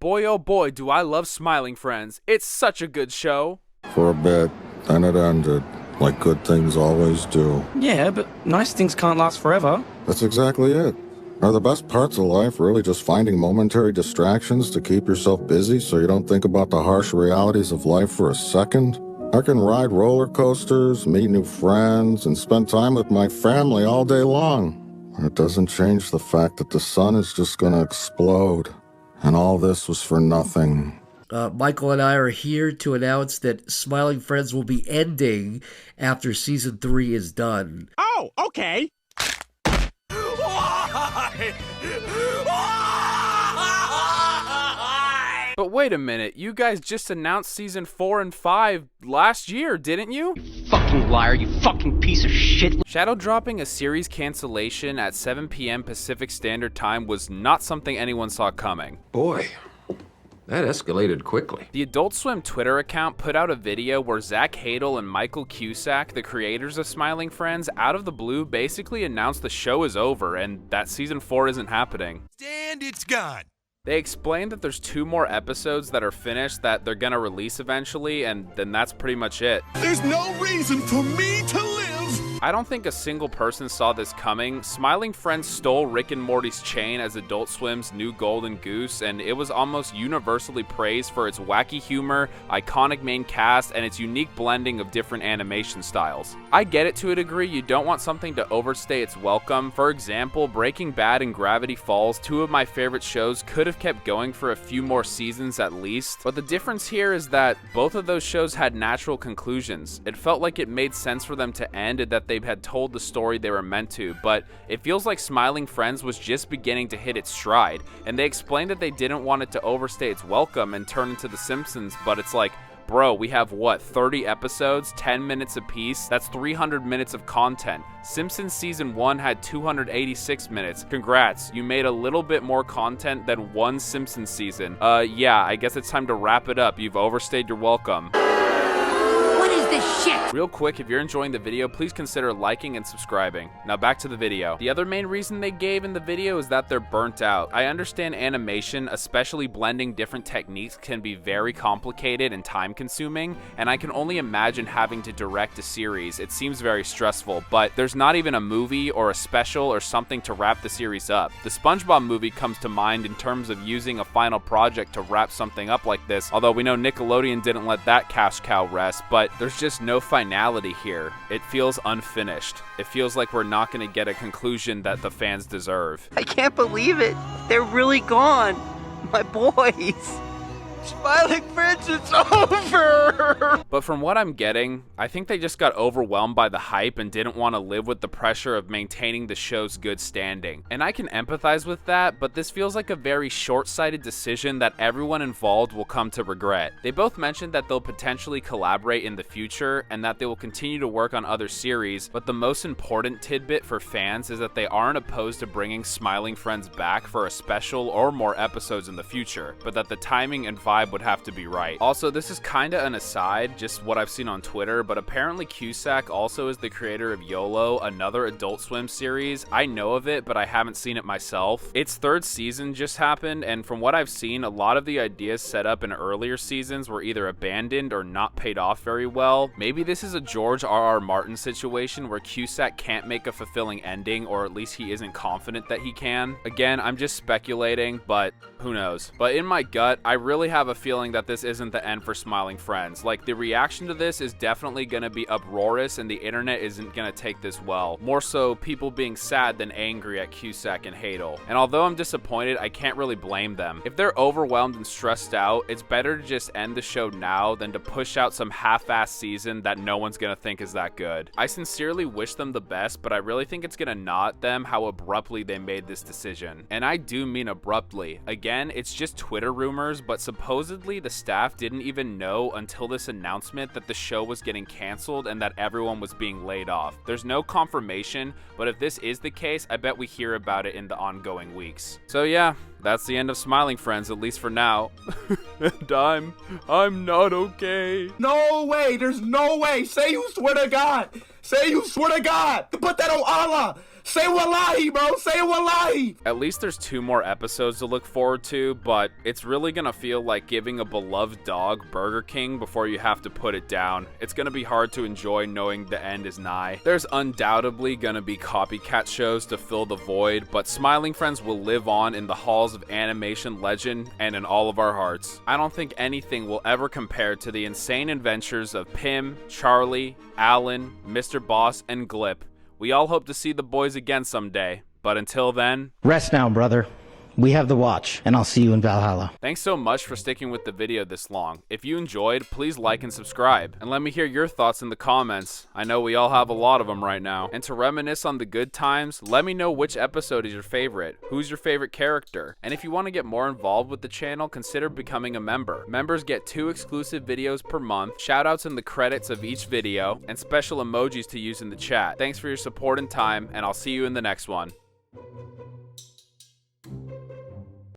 boy oh boy do I love Smiling Friends. It's such a good show. For a bit, then it ended, like good things always do. Yeah, but nice things can't last forever. That's exactly it. Are the best parts of life really just finding momentary distractions to keep yourself busy so you don't think about the harsh realities of life for a second? I can ride roller coasters, meet new friends, and spend time with my family all day long. It doesn't change the fact that the sun is just gonna explode. And all this was for nothing. Michael and I are here to announce that Smiling Friends will be ending after season 3 is done. Oh, okay. But wait a minute, you guys just announced season 4 and 5 last year, didn't you? You fucking liar, you fucking piece of shit. Shadow dropping a series cancellation at 7 p.m. Pacific Standard Time was not something anyone saw coming. Boy, that escalated quickly. The Adult Swim Twitter account put out a video where Zach Hadel and Michael Cusack, the creators of Smiling Friends, out of the blue basically announced the show is over and that season 4 isn't happening. And it's gone. They explained that there's 2 more episodes that are finished that they're gonna release eventually, and then that's pretty much it. There's no reason for me to live. I don't think a single person saw this coming. Smiling Friends stole Rick and Morty's chain as Adult Swim's new golden goose, and it was almost universally praised for its wacky humor, iconic main cast, and its unique blending of different animation styles. I get it to a degree, you don't want something to overstay its welcome. For example, Breaking Bad and Gravity Falls, 2 of my favorite shows, could have kept going for a few more seasons at least, but the difference here is that both of those shows had natural conclusions. It felt like it made sense for them to end and that they had told the story they were meant to, but it feels like Smiling Friends was just beginning to hit its stride, and they explained that they didn't want it to overstay its welcome and turn into The Simpsons, but it's like, bro, we have what, 30 episodes, 10 minutes apiece? That's 300 minutes of content. Simpsons season 1 had 286 minutes. Congrats, you made a little bit more content than one Simpsons season. Yeah, I guess it's time to wrap it up. You've overstayed your welcome. What is this shit? Real quick, if you're enjoying the video, please consider liking and subscribing. Now back to the video. The other main reason they gave in the video is that they're burnt out. I understand animation, especially blending different techniques, can be very complicated and time consuming, and I can only imagine having to direct a series. It seems very stressful, but there's not even a movie or a special or something to wrap the series up. The SpongeBob movie comes to mind in terms of using a final project to wrap something up like this, although we know Nickelodeon didn't let that cash cow rest, but there's just no finality here. It feels unfinished. It feels like we're not going to get a conclusion that the fans deserve. I can't believe it. They're really gone. My boys. Smiling Friends, it's over! But from what I'm getting, I think they just got overwhelmed by the hype and didn't want to live with the pressure of maintaining the show's good standing. And I can empathize with that, but this feels like a very short-sighted decision that everyone involved will come to regret. They both mentioned that they'll potentially collaborate in the future and that they will continue to work on other series, but the most important tidbit for fans is that they aren't opposed to bringing Smiling Friends back for a special or more episodes in the future, but that the timing and vibe would have to be right. Also, this is kinda an aside, just what I've seen on Twitter, but apparently Cusack also is the creator of YOLO, another Adult Swim series. I know of it, but I haven't seen it myself. Its 3rd season just happened, and from what I've seen, a lot of the ideas set up in earlier seasons were either abandoned or not paid off very well. Maybe this is a George R.R. Martin situation where Cusack can't make a fulfilling ending, or at least he isn't confident that he can. Again, I'm just speculating, but who knows. But in my gut, I really have a feeling that this isn't the end for Smiling Friends. Like, the reaction to this is definitely gonna be uproarious, and the internet isn't gonna take this well. More so people being sad than angry at Cusack and Hadel. And although I'm disappointed, I can't really blame them. If they're overwhelmed and stressed out, it's better to just end the show now than to push out some half-assed season that no one's gonna think is that good. I sincerely wish them the best, but I really think it's gonna knot them how abruptly they made this decision. And I do mean abruptly. Again, it's just Twitter rumors, but supposedly the staff didn't even know until this announcement that the show was getting canceled and that everyone was being laid off. There's no confirmation, but if this is the case, I bet we hear about it in the ongoing weeks. So yeah, that's the end of Smiling Friends, at least for now. And I'm not okay. No way, there's no way. Say you swear to God. Say you swear to God. Put that on Allah. Say wallahi, bro. Say wallahi. At least there's 2 more episodes to look forward to, but it's really gonna feel like giving a beloved dog Burger King before you have to put it down. It's gonna be hard to enjoy knowing the end is nigh. There's undoubtedly gonna be copycat shows to fill the void, but Smiling Friends will live on in the halls of animation legend and in all of our hearts. I don't think anything will ever compare to the insane adventures of Pim, Charlie, Allan, Mr. Boss, and Glep. We all hope to see the boys again someday, but until then... Rest now, brother. We have the watch, and I'll see you in Valhalla. Thanks so much for sticking with the video this long. If you enjoyed, please like and subscribe, and let me hear your thoughts in the comments. I know we all have a lot of them right now. And to reminisce on the good times, let me know which episode is your favorite, who's your favorite character, and if you want to get more involved with the channel, consider becoming a member. Members get 2 exclusive videos per month, shoutouts in the credits of each video, and special emojis to use in the chat. Thanks for your support and time, and I'll see you in the next one.